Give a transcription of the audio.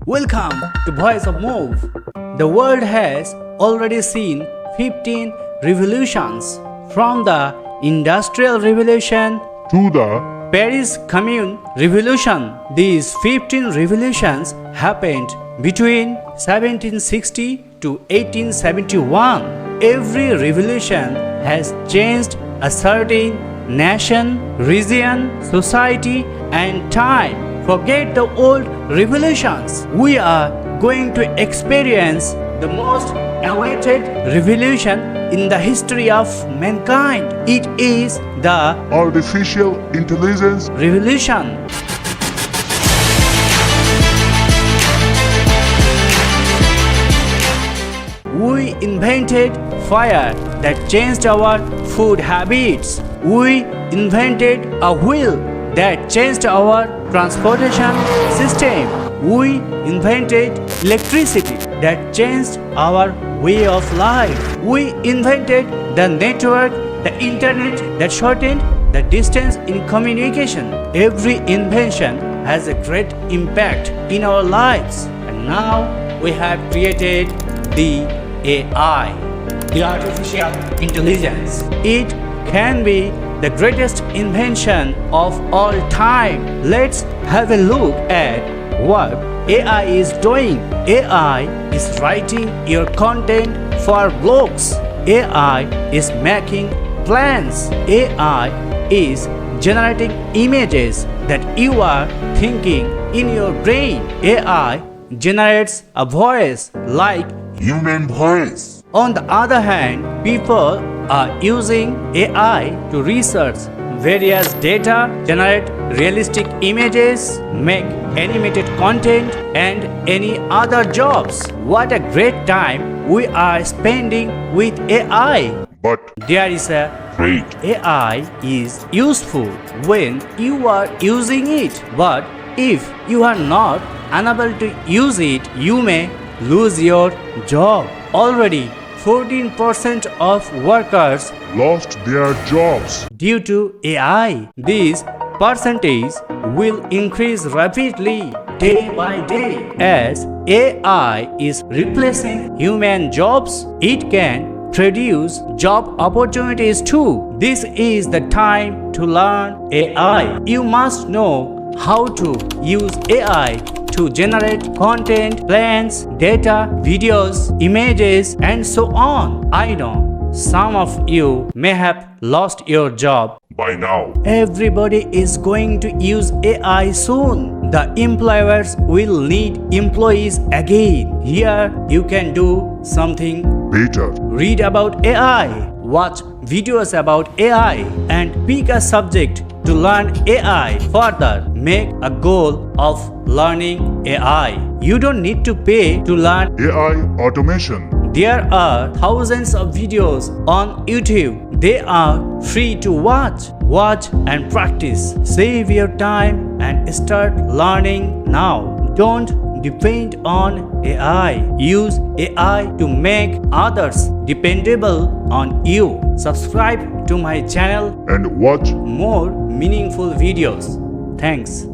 Welcome to Voice of Move. The world has already seen 15 revolutions, from the Industrial Revolution to the Paris Commune Revolution. These 15 revolutions happened between 1760 to 1871. Every revolution has changed a certain nation, region, society, and time. Forget the old revolutions. We are going to experience the most awaited revolution in the history of mankind. It is the artificial intelligence revolution. We invented fire that changed our food habits. We invented a wheel that changed our transportation system. We invented electricity that changed our way of life. We invented the network, the internet that shortened the distance in communication. Every invention has a great impact in our lives. And now we have created the AI, the artificial intelligence. It can be the greatest invention of all time. Let's have a look at what AI is doing. AI is writing your content for blogs. AI is making plans. AI is generating images that you are thinking in your brain. AI generates a voice like human voice. On the other hand, people are using AI to research various data, generate realistic images, make animated content, and any other jobs. What a great time we are spending with AI. But There is a great AI is useful when you are using it, but if you are not unable to use it, you may lose your job. Already 14% of workers lost their jobs. due to AI. This percentage will increase rapidly day by day. As AI is replacing human jobs, it can produce job opportunities too. This is the time to learn AI. You must know how to use AI to generate content, plans, data, videos, images, and so on. I know some of you may have lost your job. By now, Everybody is going to use AI soon. The employers will need employees again. Here you can do something. better. Read about AI, watch videos about AI, and pick a subject to learn AI further. Make a goal of learning AI. You don't need to pay to learn. AI automation. There are thousands of videos on YouTube. They are free to watch. Watch and practice. Save your time and start learning now. Don't depend on AI. Use AI to make others dependable on you. Subscribe to my channel And watch more meaningful videos. Thanks.